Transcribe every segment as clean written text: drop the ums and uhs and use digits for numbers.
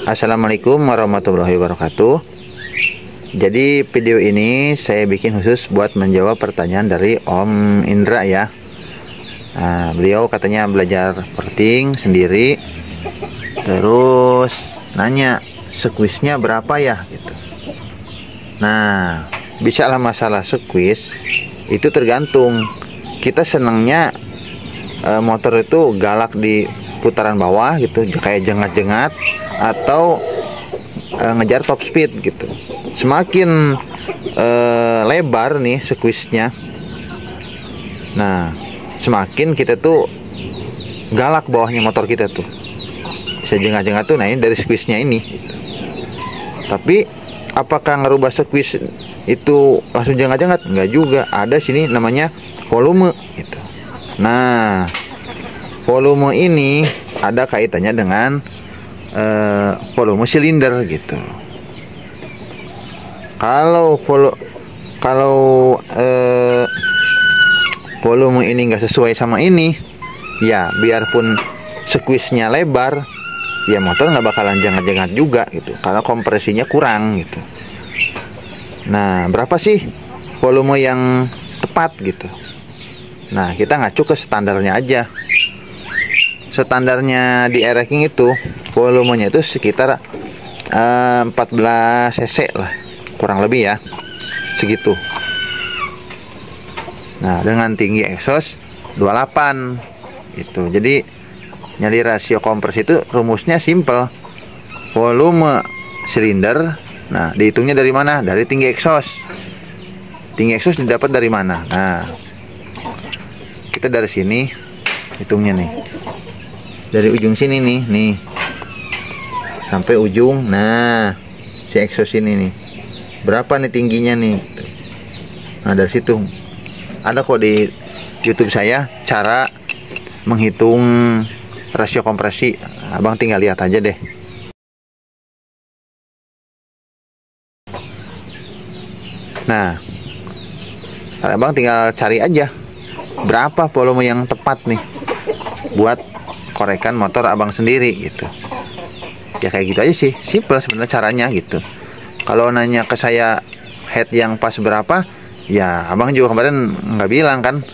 Assalamualaikum warahmatullahi wabarakatuh. Jadi video ini saya bikin khusus buat menjawab pertanyaan dari Om Indra ya. Nah, beliau katanya belajar porting sendiri, terus nanya squeeze-nya berapa ya gitu. Nah, bisalah masalah squeeze itu tergantung kita senangnya motor itu galak di putaran bawah gitu, kayak jengat-jengat, atau ngejar top speed gitu. Semakin lebar nih squeeze-nya, nah semakin kita tuh galak bawahnya motor kita tuh, bisa jengat-jengat tuh. Nah ini dari squeeze-nya ini gitu. Tapi apakah ngerubah squeeze itu langsung jengat-jengat? Enggak juga, ada sini namanya volume gitu. Nah volume ini ada kaitannya dengan volume silinder gitu. Kalau volume ini nggak sesuai sama ini, ya biarpun squeeze-nya lebar, ya motor nggak bakalan jengat-jengat juga gitu, karena kompresinya kurang gitu. Nah, berapa sih volume yang tepat gitu? Nah, kita ngacu ke standarnya aja. Standarnya di Air-King itu volumenya itu sekitar 14 cc lah, kurang lebih ya, segitu. Nah, dengan tinggi exhaust 28 gitu. Jadi nyari rasio kompresi itu rumusnya simple. Volume silinder, nah dihitungnya dari mana? Dari tinggi exhaust. Tinggi exhaust didapat dari mana? Nah, kita dari sini hitungnya nih, dari ujung sini nih sampai ujung. Nah, si exhaust ini nih berapa nih tingginya nih? Nah, dari situ ada kok di YouTube saya cara menghitung rasio kompresi. Abang tinggal lihat aja deh. Nah, abang tinggal cari aja berapa volume yang tepat nih buat korekan motor abang sendiri gitu. Ya kayak gitu aja sih, simple sebenarnya caranya gitu. Kalau nanya ke saya head yang pas berapa, ya abang juga kemarin nggak bilang kan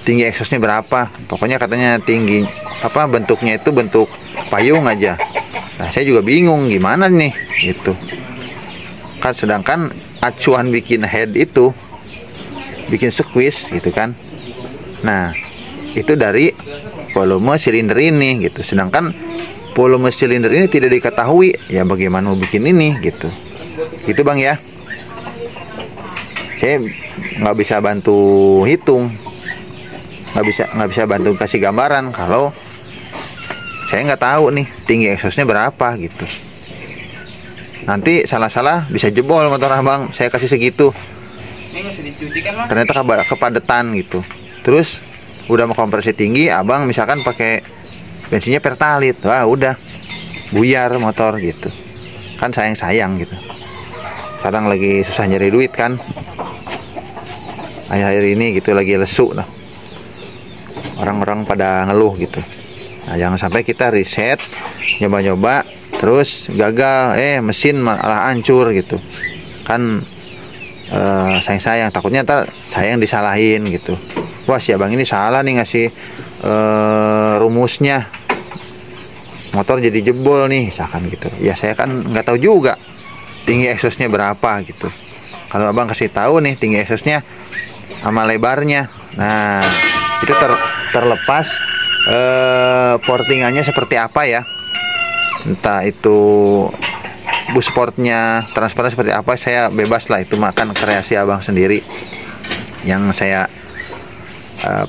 tinggi exhaustnya berapa. Pokoknya katanya tinggi apa, bentuknya itu bentuk payung aja. Nah saya juga bingung gimana nih gitu kan, sedangkan acuan bikin head itu bikin squeeze gitu kan. Nah itu dari volume silinder ini gitu, sedangkan volume silinder ini tidak diketahui, ya bagaimana mau bikin ini gitu. Itu bang ya, saya nggak bisa bantu hitung, nggak bisa bantu kasih gambaran kalau saya nggak tahu nih tinggi exhaustnya berapa gitu. Nanti salah-salah bisa jebol motor abang, saya kasih segitu ternyata kepadatan gitu. Terus udah mau kompresi tinggi, abang misalkan pakai bensinnya Pertalite, wah udah buyar motor gitu kan, sayang gitu. Kadang lagi susah nyari duit kan, akhir-akhir ini gitu lagi lesu lah, orang-orang pada ngeluh gitu. Nah jangan sampai kita riset nyoba-nyoba terus gagal, mesin malah hancur gitu kan. Sayang takutnya ntar saya yang disalahin gitu. Wah si abang ini salah nih ngasih rumusnya, motor jadi jebol nih misalkan gitu. Ya saya kan nggak tahu juga tinggi exhaustnya berapa gitu. Kalau abang kasih tahu nih tinggi exhaustnya sama lebarnya, nah itu terlepas portingannya seperti apa ya, entah itu bus sportnya transparan seperti apa, saya bebas lah, itu makan kreasi abang sendiri. Yang saya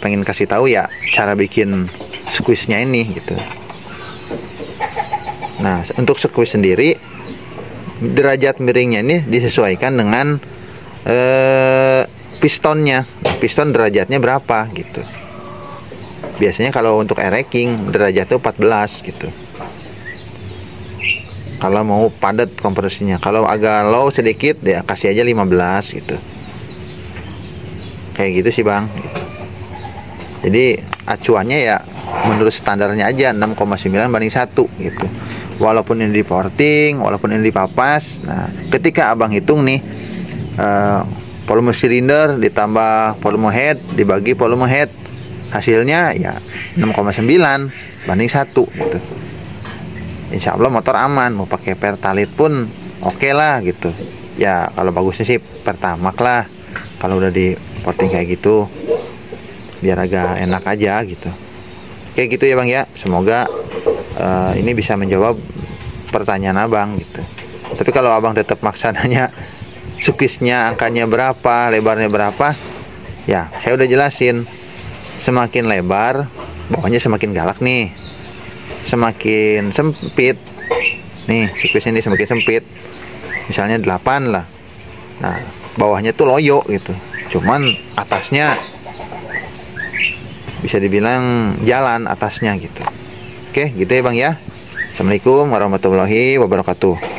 pengen kasih tahu ya cara bikin squeeze-nya ini gitu. Nah untuk squeeze sendiri, derajat miringnya ini disesuaikan dengan pistonnya, piston derajatnya berapa gitu. Biasanya kalau untuk Air-King derajatnya 14 gitu, kalau mau padat kompresinya. Kalau agak low sedikit ya kasih aja 15 gitu. Kayak gitu sih bang gitu. Jadi acuannya ya menurut standarnya aja 6,9 banding 1 gitu. Walaupun ini di porting, walaupun ini di papas. Nah, ketika abang hitung nih volume silinder ditambah volume head dibagi volume head, hasilnya ya 6,9 banding 1 gitu. Insya Allah motor aman, mau pakai pertalite pun oke lah gitu. Ya kalau bagusnya sih pertamax lah, kalau udah di porting kayak gitu, biar agak enak aja gitu. Kayak gitu ya bang ya, semoga ini bisa menjawab pertanyaan abang gitu. Tapi kalau abang tetap maksananya squeeze-nya angkanya berapa, lebarnya berapa, ya saya udah jelasin, semakin lebar bawahnya semakin galak nih, semakin sempit nih squeeze ini semakin sempit, misalnya 8 lah. Nah bawahnya tuh loyo gitu, cuman atasnya bisa dibilang jalan atasnya gitu. Oke gitu ya bang ya. Assalamualaikum warahmatullahi wabarakatuh.